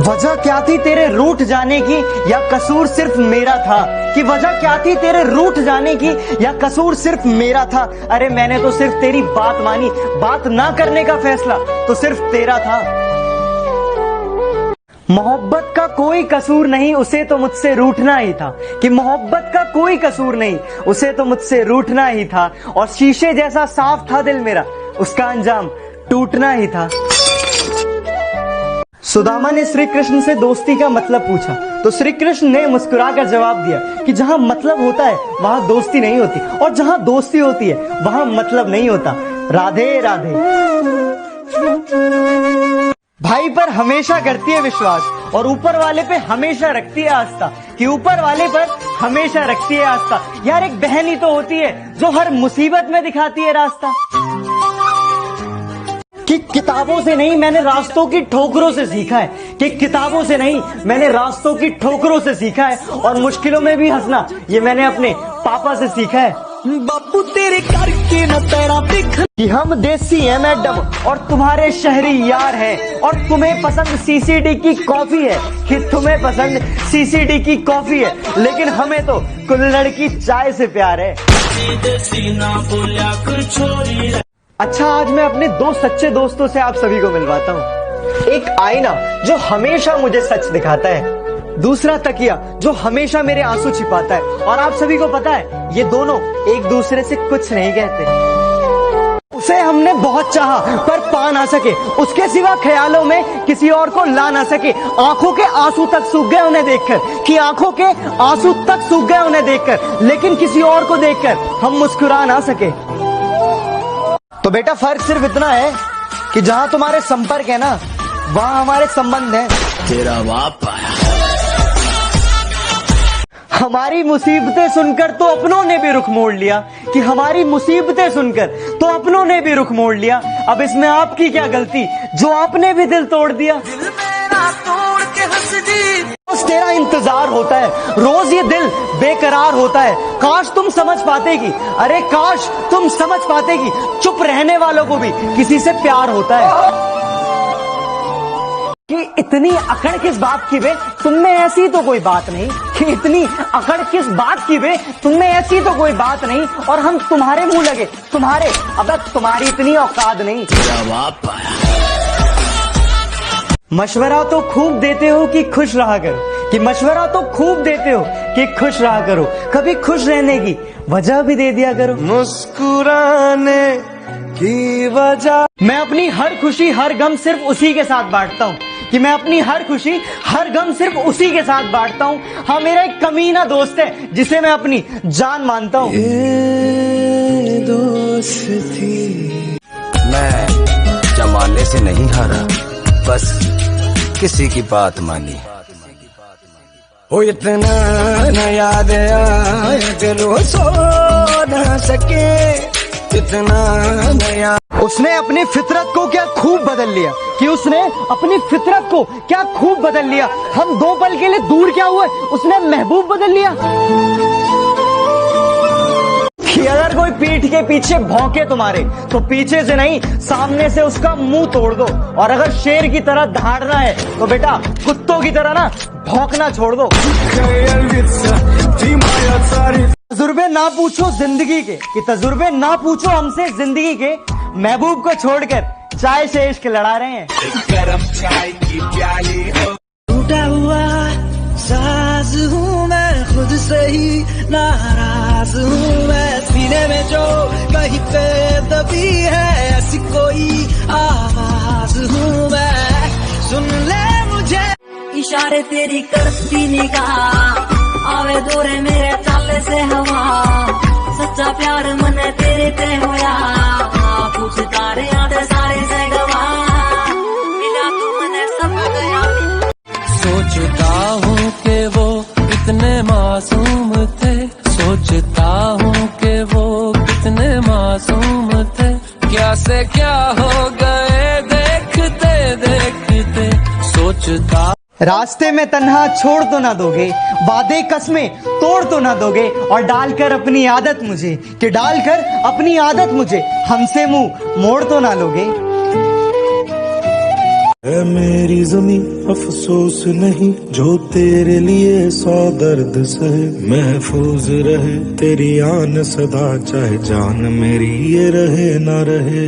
वजह क्या थी तेरे रूठ जाने की, या कसूर सिर्फ मेरा था? कि वजह क्या थी तेरे रूठ जाने की, या कसूर सिर्फ मेरा था? अरे मैंने तो सिर्फ तेरी बात मानी, बात ना करने का फैसला तो सिर्फ तेरा था। मोहब्बत का कोई कसूर नहीं, उसे तो मुझसे रूठना ही था। कि मोहब्बत का कोई कसूर नहीं, उसे तो मुझसे रूठना ही था। और शीशे जैसा साफ था दिल मेरा, उसका अंजाम टूटना ही था। सुदामा ने श्री कृष्ण से दोस्ती का मतलब पूछा तो श्री कृष्ण ने मुस्कुराकर जवाब दिया कि जहां मतलब होता है वहां दोस्ती नहीं होती, और जहां दोस्ती होती है वहां मतलब नहीं होता। राधे राधे। भाई पर हमेशा करती है विश्वास, और ऊपर वाले पे हमेशा रखती है आस्था। कि ऊपर वाले पर हमेशा रखती है आस्था। यार एक बहन ही तो होती है जो हर मुसीबत में दिखाती है रास्ता। कि किताबों से नहीं मैंने रास्तों की ठोकरों से सीखा है। कि किताबों से नहीं मैंने रास्तों की ठोकरों से सीखा है। और मुश्किलों में भी हंसना ये मैंने अपने पापा से सीखा है। बापू तेरे करके न तेरा दिख। कि हम देसी हैं मैडम और तुम्हारे शहरी यार हैं, और तुम्हें पसंद सीसीडी की कॉफी है। कि तुम्हें पसंद सीसीडी की कॉफी है, लेकिन हमें तो कुल्हड़ की चाय से प्यार है। अच्छा, आज मैं अपने दो सच्चे दोस्तों से आप सभी को मिलवाता हूँ। एक आईना जो हमेशा मुझे सच दिखाता है, दूसरा तकिया जो हमेशा मेरे आंसू छिपाता है। और आप सभी को पता है ये दोनों एक दूसरे से कुछ नहीं कहते। उसे हमने बहुत चाहा पर पा ना सके, उसके सिवा ख्यालों में किसी और को ला ना सके। आंखों के आंसू तक सूख गए उन्हें देखकर, कि आंखों के आंसू तक सूख गए उन्हें देखकर, लेकिन किसी और को देखकर हम मुस्कुरा ना सके। तो बेटा फर्क सिर्फ इतना है कि जहां तुम्हारे संपर्क है ना वहां हमारे संबंध है। तेरा बाप आया। हमारी मुसीबतें सुनकर तो अपनों ने भी रुख मोड़ लिया। कि हमारी मुसीबतें सुनकर तो अपनों ने भी रुख मोड़ लिया। अब इसमें आपकी क्या गलती जो आपने भी दिल तोड़ दिया। दिल मेरा तोड़ के हंस दी। रोज तेरा इंतजार होता है, रोज ये दिल बेकरार होता है। काश तुम समझ पाते कि, अरे काश तुम समझ पाते कि चुप रहने वालों को भी किसी से प्यार होता है। कि इतनी अकड़ किस बात की बे, तुमने ऐसी तो कोई बात नहीं। कि इतनी अकड़ किस बात की बे, तुमने ऐसी तो कोई बात नहीं। और हम तुम्हारे मुंह लगे, तुम्हारे, अब तुम्हारी इतनी औकात नहीं। तेरा बाप आया। मशवरा तो खूब देते हो कि खुश रहा करो। कि मशवरा तो खूब देते हो कि खुश रहा करो, कभी खुश रहने की वजह भी दे दिया करो। मुस्कुराने की वजह। मैं अपनी हर खुशी हर गम सिर्फ उसी के साथ बांटता हूँ। कि मैं अपनी हर खुशी हर गम सिर्फ उसी के साथ बांटता हूँ। हाँ, मेरा एक कमीना दोस्त है जिसे मैं अपनी जान मानता हूँ। ये दोस्ती। मैं जमाने से नहीं हारा, बस किसी की बात मानी। ओ इतना न याद आया दिलो सो न सके, इतना नया। उसने अपनी फितरत को क्या खूब बदल लिया। कि उसने अपनी फितरत को क्या खूब बदल लिया। हम दो पल के लिए दूर क्या हुए, उसने महबूब बदल लिया। कि अगर कोई पीठ के पीछे भौंके तुम्हारे तो पीछे से नहीं सामने से उसका मुंह तोड़ दो। और अगर शेर की तरह दहाड़ना है तो बेटा कुत्तों की तरह ना भौंकना छोड़ दो। तजुर्बे ना पूछो जिंदगी के, कि तजुर्बे ना पूछो हमसे जिंदगी के, महबूब को छोड़कर चाय से इश्क लड़ा रहे हैं। गरम चाय की प्याली हो। टूटा हुआ साज हूँ मैं, खुद से ही नाराज हूँ मैं। सीने में जो कहीं पे दबी है ऐसी कोई आवाज हूँ मैं, सुन ले मुझे। इशारे तेरी करती निगाह, आवे दूरे मेरे चाले से हवा। सच्चा प्यार मन तेरे ते होया, पूछता रे आधे सारे से गवा। मिला तू मने सब गया। सोचता हूँ कि वो कितने मासूम थे, सोचता हूँ कि वो कितने मासूम थे। क्या से क्या हो गए देखते देखते, सोचता। रास्ते में तन्हा छोड़ तो ना दोगे, वादे कसमें तोड़ तो ना दोगे। और डालकर अपनी आदत मुझे, कि डालकर अपनी आदत मुझे हमसे मुंह मोड़ तो ना लोगे। है मेरी जमी अफसोस नहीं, जो तेरे लिए 100 दर्द सहे। महफूज रहे तेरी आन सदा, चाहे जान मेरी ये रहे ना रहे।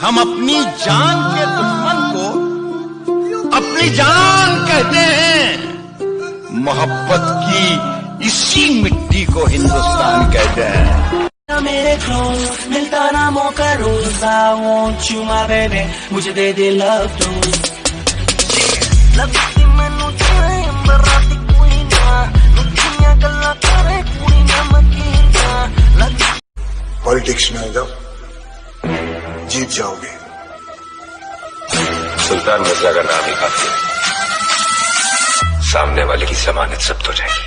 हम अपनी जान के दुश्मन को अपनी जान कहते हैं। मोहब्बत की इसी मिट्टी को हिंदुस्तान कहते हैं। मेरे क्लोज मिलता ना मौका रोज, I want you my baby, मुझे दे दे love dose। लगती मैनू जाए अंबर राती कोई ना, लुचियां गल्लां करे कुड़ी ना मकीना। पॉलिटिक्स में आ जाओ, जीत जाओगे। सुल्तान मिर्जा का नाम ही काफी है, सामने वाले की जमानत जब्त हो जाएगी।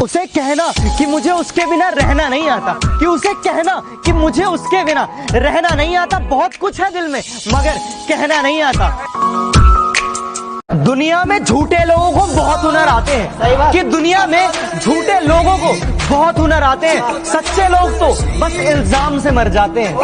उसे कहना कि मुझे उसके बिना रहना नहीं आता, कि उसे कहना कि मुझे उसके बिना रहना नहीं आता। बहुत कुछ है दिल में मगर कहना नहीं आता। दुनिया में झूठे लोगों को बहुत हुनर आते हैं, कि दुनिया में झूठे लोगों को बहुत हुनर आते हैं। सच्चे लोग तो बस इल्जाम से मर जाते हैं।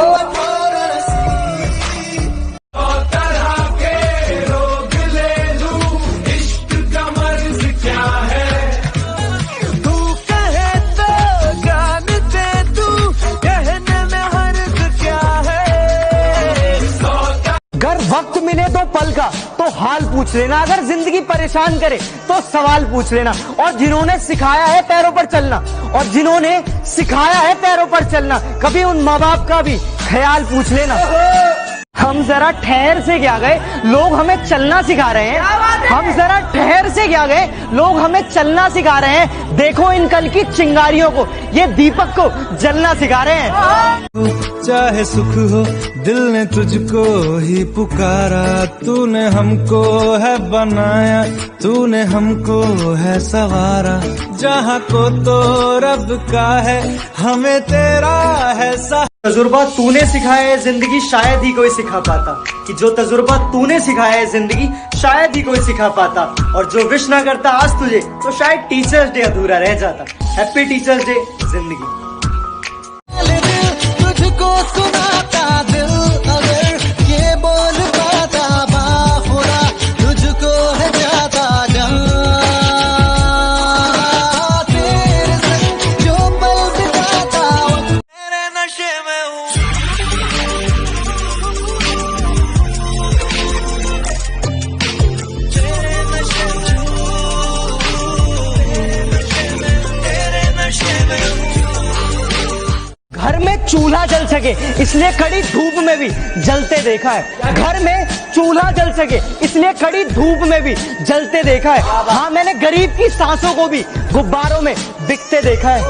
वक्त मिले तो पल का तो हाल पूछ लेना, अगर जिंदगी परेशान करे तो सवाल पूछ लेना। और जिन्होंने सिखाया है पैरों पर चलना, और जिन्होंने सिखाया है पैरों पर चलना, कभी उन माँ बाप का भी ख्याल पूछ लेना। हम जरा ठहर से क्या गए, लोग हमें चलना सिखा रहे हैं। हम जरा ठहर से क्या गए, लोग हमें चलना सिखा रहे हैं। देखो इन कल की चिंगारियों को, ये दीपक को जलना सिखा रहे हैं। चाहे सुख हो दिल ने तुझको ही पुकारा, तूने हमको है बनाया, तूने हमको है सवारा। जहाँ को तो रब का है, हमें तेरा है तजुर्बा तूने सिखाया है जिंदगी शायद ही कोई सिखा पाता, कि जो तजुर्बा तूने सिखाया है जिंदगी शायद ही कोई सिखा पाता। और जो विश ना करता आज तुझे तो शायद टीचर्स डे अधूरा रह जाता। हैप्पी टीचर्स डे जिंदगी। तुझको सुनाता दिल अगर ये बोल पाता, बाखुदा तुझको है जाता तेरे संग जो पल बिताता, तेरे नशे में हूँ। तेरे नशे में तेरे नशे में हूँ। घर में चूल्हा जल सके इसलिए कड़ी धूप में भी जलते देखा है। घर में चूल्हा जल सके इसलिए कड़ी धूप में भी जलते देखा है। हाँ, मैंने गरीब की सांसों को भी गुब्बारों में बिकते देखा है।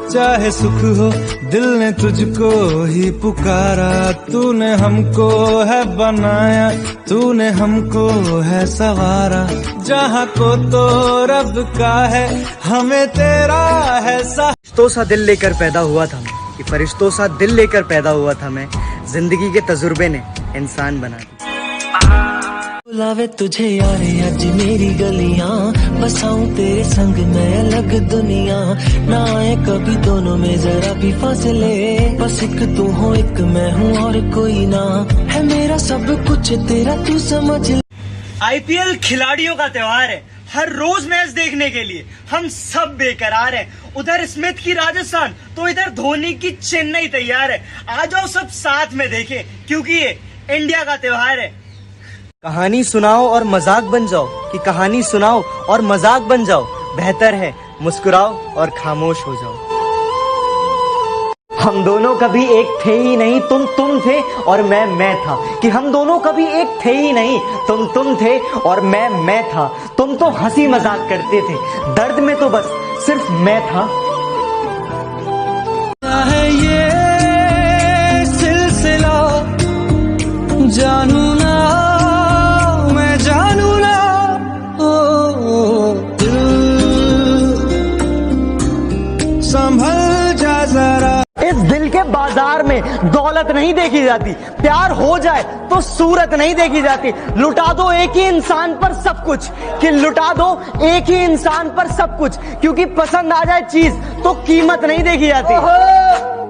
चाहे सुख हो दिल ने तुझको ही पुकारा, तूने हमको है बनाया, तूने हमको है सवारा। जहाँ को तो रब का है, हमें तेरा है फरिश्तों सा दिल लेकर पैदा हुआ था मैं, कि फरिश्तों सा दिल लेकर पैदा हुआ था मैं। जिंदगी के तजुर्बे ने इंसान बना दिया। बुलावे तुझे यारे आज मेरी गलियां, बसाऊं तेरे संग मैं अलग दुनिया। ना आए कभी दोनों में जरा भी फासले, बस एक तू हो एक मैं हूँ और कोई ना। है मेरा सब कुछ तेरा तू समझ। IPL खिलाड़ियों का त्योहार है। हर रोज मैच देखने के लिए हम सब बेकरार हैं। उधर स्मिथ की राजस्थान तो इधर धोनी की चेन्नई तैयार है। आ जाओ सब साथ में देखें, क्योंकि ये इंडिया का त्योहार है। कहानी सुनाओ और मजाक बन जाओ, कि कहानी सुनाओ और मजाक बन जाओ। बेहतर है मुस्कुराओ और खामोश हो जाओ। हम दोनों कभी एक थे ही नहीं, तुम थे और मैं था। कि हम दोनों कभी एक थे ही नहीं, तुम थे और मैं था। तुम तो हंसी मजाक करते थे, दर्द में तो बस सिर्फ मैं था। है ये सिलसिला जानू ना, मैं जानू ना। ओ दिल संभल जा जरा। में दौलत नहीं देखी जाती, प्यार हो जाए तो सूरत नहीं देखी जाती। लुटा दो एक ही इंसान पर सब कुछ, कि लुटा दो एक ही इंसान पर सब कुछ, क्योंकि पसंद आ जाए चीज तो कीमत नहीं देखी जाती।